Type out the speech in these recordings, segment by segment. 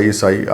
ISI,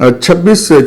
26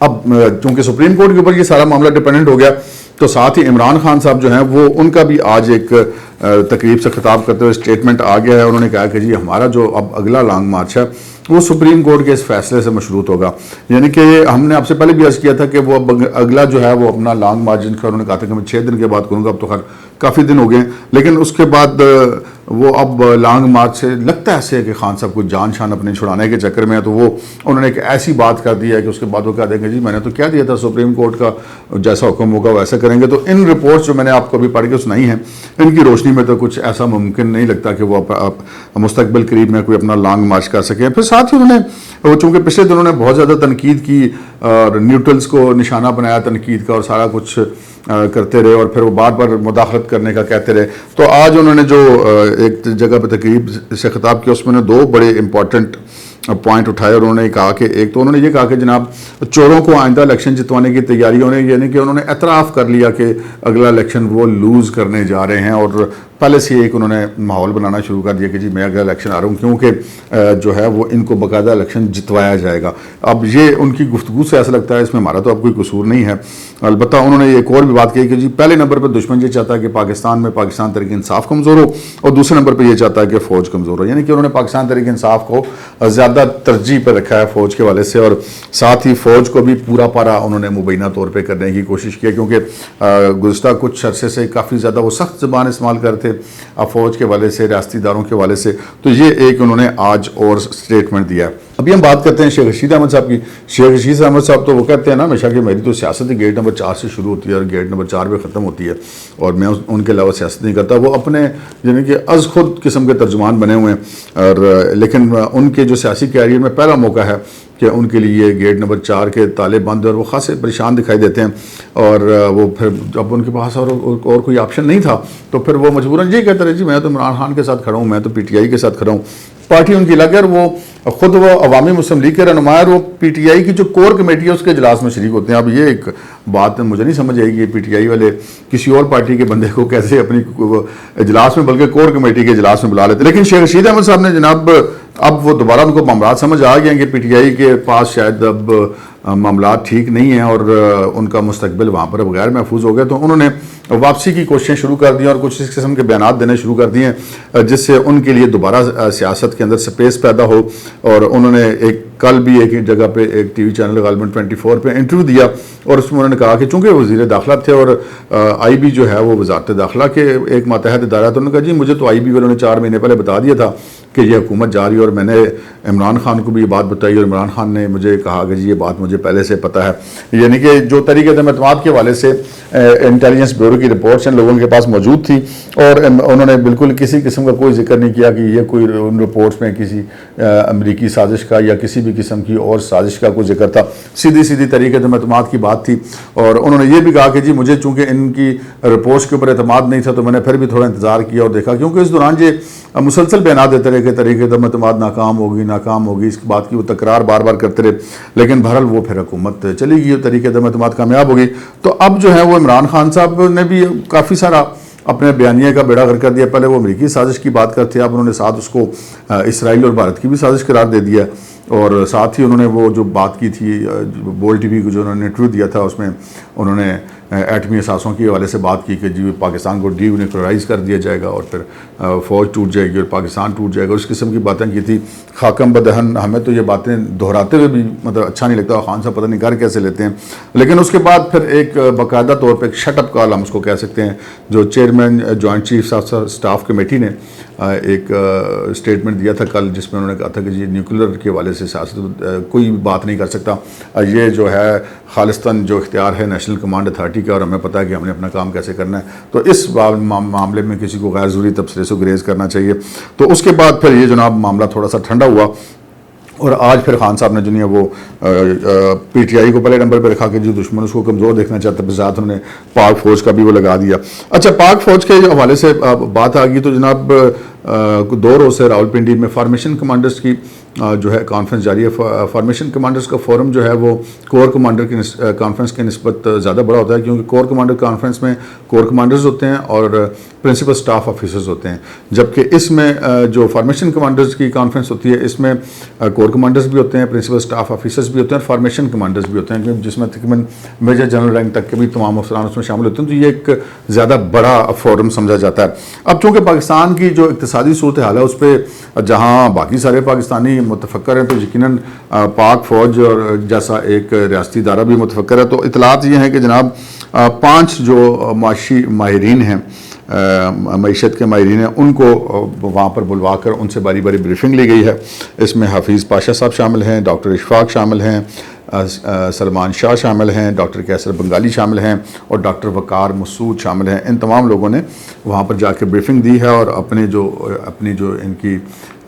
اب چونکہ supreme court کے اوپر یہ سارا معاملہ ڈپینڈنٹ ہو گیا تو ساتھ ہی عمران خان صاحب جو ہیں وہ ان کا بھی آج ایک تقریب سے خطاب کرتے ہوئے اسٹیٹمنٹ آ گیا ہے. انہوں نے کہا کہ جی ہمارا جو اب اگلا لانگ مارچ ہے وہ سپریم کورٹ کے اس فیصلے سے مشروط ہوگا. یعنی کہ ہم نے آپ سے پہلے بھی عرض کیا تھا کہ وہ اب اگلا جو ہے وہ اپنا لانگ مارچ جن کا انہوں نے کہا تھا کہ میں 6 دن کے بعد کروں گا. اب تو خیر کافی دن ہو گئے ہیں, لیکن اس کے بعد وہ اب لانگ مارچ سے لگتا ہے ایسے کہ خان صاحب کو جان شان اپنے چھڑانے کے چکر میں ہے, تو وہ انہوں نے ایک ایسی بات کر دی ہے کہ اس کے بعد وہ کہہ دیں گے جی میں نے تو کیا دیا تھا سپریم کورٹ کا جیسا حکم ہوگا ویسا کریں گے. تو ان رپورٹس جو میں نے آپ کو ابھی پڑھ کے سنائی ہیں ان کی روشنی میں تو کچھ ایسا ممکن نہیں لگتا کہ وہ مستقبل قریب میں کوئی اپنا لانگ مارچ کر سکیں. پھر ساتھ ہی انہوں نے چونکہ پچھلے دنوں نے بہت زیادہ تنقید کی اور نیوٹرلز کو نشانہ بنایا تنقید کا اور سارا کچھ کرتے رہے اور پھر وہ بار بار مداخلت کرنے کا کہتے رہے, تو آج انہوں نے جو ایک جگہ پہ تقریب سے خطاب کیا اس میں نے 2 بڑے امپورٹنٹ پوائنٹ اٹھائے. اور انہوں نے کہا کہ ایک تو انہوں نے یہ کہا کہ جناب چوروں کو آئندہ الیکشن جتوانے کی تیاریوں نے, یعنی کہ انہوں نے اعتراف کر لیا کہ اگلا الیکشن وہ لوز کرنے جا رہے ہیں اور پہلے سے ایک انہوں نے ماحول بنانا شروع کر دیا کہ جی میں اگلا الیکشن آ رہا ہوں کیونکہ جو ہے وہ ان کو باقاعدہ الیکشن جتوایا جائے گا. اب یہ ان کی گفتگو سے ایسا لگتا ہے اس میں ہمارا تو اب کوئی قصور نہیں ہے. البتہ انہوں نے ایک اور بھی بات کہی کہ جی پہلے نمبر پہ دشمن یہ چاہتا ہے کہ پاکستان میں پاکستان تحریک انصاف کمزور ہو اور دوسرے نمبر پہ یہ چاہتا ہے کہ فوج کمزور ہو. یعنی کہ انہوں نے پاکستان تحریک انصاف کو زیادہ ترجیح پہ رکھا ہے فوج کے حوالے سے, اور ساتھ ہی فوج کو بھی پورا پارا انہوں نے مبینہ طور پہ کرنے کی کوشش کی کیونکہ گزشتہ کچھ عرصے سے کافی زیادہ وہ سخت زبان استعمال کرتے فوج کے حوالے سے, ریاستی اداروں کے حوالے سے. تو یہ ایک انہوں نے آج اور اسٹیٹمنٹ دیا ہے. ابھی ہم بات کرتے ہیں شیخ رشید احمد صاحب کی. شیخ رشید احمد صاحب تو وہ کہتے ہیں نا ہمیشہ کہ میری تو سیاست گیٹ نمبر 4 سے شروع ہوتی ہے اور گیٹ نمبر 4 پہ ختم ہوتی ہے اور میں ان کے علاوہ سیاست نہیں کرتا. وہ اپنے یعنی کہ از خود قسم کے ترجمان بنے ہوئے ہیں اور لیکن ان کے جو سیاسی کیریئر میں پہلا موقع ہے کہ ان کے لیے گیٹ نمبر 4 کے تالے بند اور وہ خاصے پریشان دکھائی دیتے ہیں. اور وہ پھر جب ان کے پاس اور کوئی آپشن نہیں تھا تو پھر وہ مجبوراً یہ کہتے رہے جی میں تو عمران خان کے ساتھ کھڑا ہوں, میں تو پی ٹی آئی کے ساتھ کھڑا ہوں. پارٹی ان کی الگ ہے اور وہ خود وہ عوامی مسلم لیگ کے رہنما اور وہ پی ٹی آئی کی جو کور کمیٹی ہے اس کے اجلاس میں شریک ہوتے ہیں. اب یہ ایک بات مجھے نہیں سمجھ آئے گی پی ٹی آئی والے کسی اور پارٹی کے بندے کو کیسے اپنی اجلاس میں بلکہ کور کمیٹی کے اجلاس میں بلا لیتے. لیکن شیخ رشید احمد صاحب نے جناب اب وہ دوبارہ ان کو معاملات سمجھ آ گئے ہیں کہ پی ٹی آئی کے پاس شاید اب معاملات ٹھیک نہیں ہیں اور ان کا مستقبل وہاں پر غیر محفوظ ہو گیا. تو انہوں نے واپسی کی کوششیں شروع کر دی اور کچھ اس قسم کے بیانات دینے شروع کر دیے جس سے ان کے لیے دوبارہ سیاست کے اندر سپیس پیدا ہو. اور انہوں نے ایک کل بھی ایک جگہ پہ ایک ٹی وی چینل غالباً 24 پہ انٹرویو دیا اور اس میں انہوں نے کہا کہ چونکہ وزیر داخلہ تھے اور آئی بی جو ہے وہ وزارت داخلہ کے ایک ماتحت ادارہ, تو انہوں نے کہا جی مجھے تو آئی بی والوں نے 4 مہینے پہلے بتا دیا تھا کہ یہ حکومت جا رہی ہے اور میں نے عمران خان کو بھی یہ بات بتائی اور عمران خان نے مجھے کہا کہ جی یہ بات مجھے پہلے سے پتہ ہے. یعنی کہ جو طریقہ عدم اعتماد کے حوالے سے انٹیلیجنس بیورو کی رپورٹس ان لوگوں کے پاس موجود تھی اور انہوں نے بالکل کسی قسم کا کوئی ذکر نہیں کیا کہ یہ کوئی ان رپورٹس میں کسی امریکی سازش کا یا کسی بھی قسم کی اور سازش کا کوئی ذکر تھا. سیدھی طریقے عدم اعتماد کی بات تھی. اور انہوں نے یہ بھی کہا کہ جی مجھے چونکہ ان کی رپورٹس کے اوپر اعتماد نہیں تھا تو میں نے پھر بھی تھوڑا انتظار کیا اور دیکھا کیونکہ اس دوران یہ مسلسل بیانات دیتے رہے کہ طریقے عدم اعتماد ناکام ہوگی اس بات کی وہ تکرار بار بار کرتے رہے. لیکن بہرحال وہ پھر حکومت چلی گئی اور طریقے عدم اعتماد کامیاب ہو گئی. تو اب جو ہے وہ عمران خان صاحب نے بھی کافی سارا اپنے بیانیے کا بیڑا غرق کر دیا. پہلے وہ امریکی سازش کی بات کرتے اب انہوں نے ساتھ اس کو اسرائیل اور بھارت کی بھی سازش قرار دے دیا اور ساتھ ہی انہوں نے وہ جو بات کی تھی بول ٹی وی کو جو انہوں نے انٹرویو دیا تھا اس میں انہوں نے ایٹمی اثاثوں کے حوالے سے بات کی کہ جی پاکستان کو ڈی نیوکلرائز کر دیا جائے گا اور پھر فوج ٹوٹ جائے گی اور پاکستان ٹوٹ جائے گا. اس قسم کی باتیں کی تھی. خاکم بدہن ہمیں تو یہ باتیں دہراتے ہوئے بھی مطلب اچھا نہیں لگتا. خان صاحب پتہ نہیں کر کیسے لیتے ہیں. لیکن اس کے بعد پھر ایک باقاعدہ طور پہ ایک شٹ اپ کال ہم اس کو کہہ سکتے ہیں جو chairman joint chief staff committee نے ایک اسٹیٹمنٹ دیا تھا کل جس میں انہوں نے کہا تھا کہ جی نیوکلر کے حوالے سے سیاست کوئی بات نہیں کر سکتا. یہ جو ہے خالصتاً جو اختیار ہے نیشنل کمانڈ اتھارٹی کا اور ہمیں پتہ ہے کہ ہم نے اپنا کام کیسے کرنا ہے. تو اس معاملے میں کسی کو غیر ضروری تبصرے سے گریز کرنا چاہیے. تو اس کے بعد پھر یہ جناب معاملہ تھوڑا سا ٹھنڈا ہوا اور آج پھر خان صاحب نے جو ہے وہ پی ٹی آئی کو پہلے نمبر پہ رکھا کہ جو دشمن اس کو کمزور دیکھنا چاہتا ہے. ساتھ انہوں نے پاک فوج کا بھی وہ لگا دیا. اچھا پاک فوج کے حوالے سے بات آ گئی تو جناب 2 روز سے راولپنڈی میں فارمیشن کمانڈرز کی جو ہے کانفرنس جاری ہے. فارمیشن کمانڈرز کا فورم جو ہے وہ کور کمانڈر کی کانفرنس کے نسبت زیادہ بڑا ہوتا ہے, کیونکہ کور کمانڈر کانفرنس میں کور کمانڈرز ہوتے ہیں اور پرنسپل سٹاف آفیسرز ہوتے ہیں, جبکہ اس میں جو فارمیشن کمانڈرز کی کانفرنس ہوتی ہے اس میں کور کمانڈرز بھی ہوتے ہیں, پرنسپل سٹاف آفیسرز بھی ہوتے ہیں اور فارمیشن کمانڈرز بھی ہوتے ہیں, جس میں تقریباً میجر جنرل رینک تک کے بھی تمام افسران اس میں شامل ہوتے ہیں. تو یہ ایک زیادہ بڑا فورم سمجھا جاتا ہے. اب چونکہ پاکستان کی جو اقتصادی صورتحال ہے اس پہ جہاں باقی سارے پاکستانی متفکر ہیں تو یقیناً پاک فوج اور جیسا ایک ریاستی ادارہ بھی متفکر ہے. تو اطلاعات یہ ہیں کہ جناب 5 جو معاشی ماہرین ہیں, معیشت کے ماہرین ہیں, ان کو وہاں پر بلوا کر ان سے باری باری بریفنگ لی گئی ہے. اس میں حفیظ پاشا صاحب شامل ہیں, ڈاکٹر اشفاق شامل ہیں, سلمان شاہ شامل ہیں, ڈاکٹر کیسر بنگالی شامل ہیں اور ڈاکٹر وقار مسعود شامل ہیں. ان تمام لوگوں نے وہاں پر جا کے بریفنگ دی ہے اور اپنی جو ان کی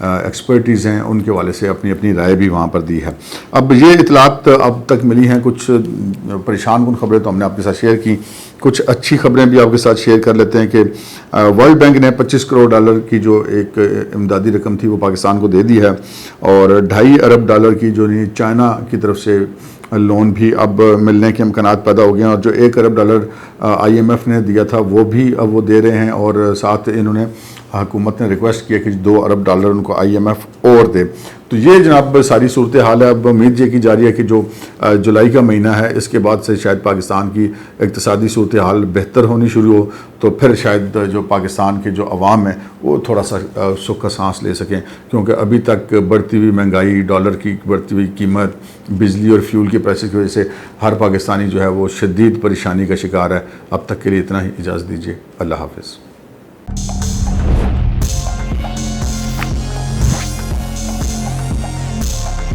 ایکسپرٹیز ہیں ان کے حوالے سے اپنی رائے بھی وہاں پر دی ہے. اب یہ اطلاعات اب تک ملی ہیں. کچھ پریشان کن خبریں تو ہم نے آپ کے ساتھ شیئر کی, کچھ اچھی خبریں بھی آپ کے ساتھ شیئر کر لیتے ہیں کہ ورلڈ بینک نے $25 کروڑ کی جو ایک امدادی رقم تھی وہ پاکستان کو دے دی ہے, اور $2.5 ارب کی جو چائنا کی طرف سے لون بھی اب ملنے کے امکانات پیدا ہو گئے ہیں, اور جو $1 ارب IMF نے دیا تھا وہ بھی اب وہ دے رہے ہیں, اور ساتھ انہوں نے حکومت نے ریکویسٹ کیا کہ $2 ارب ان کو IMF اور دے. تو یہ جناب ساری صورتحال ہے. اب امید یہ کی جا رہی ہے کہ جو جولائی کا مہینہ ہے اس کے بعد سے شاید پاکستان کی اقتصادی صورتحال بہتر ہونی شروع ہو, تو پھر شاید جو پاکستان کے جو عوام ہیں وہ تھوڑا سا سکھ کا سانس لے سکیں, کیونکہ ابھی تک بڑھتی ہوئی مہنگائی, ڈالر کی بڑھتی ہوئی قیمت, بجلی اور فیول کے پرائسز کی وجہ سے ہر پاکستانی جو ہے وہ شدید پریشانی کا شکار ہے. اب تک کے لیے اتنا ہی, اجازت دیجیے. اللہ حافظ.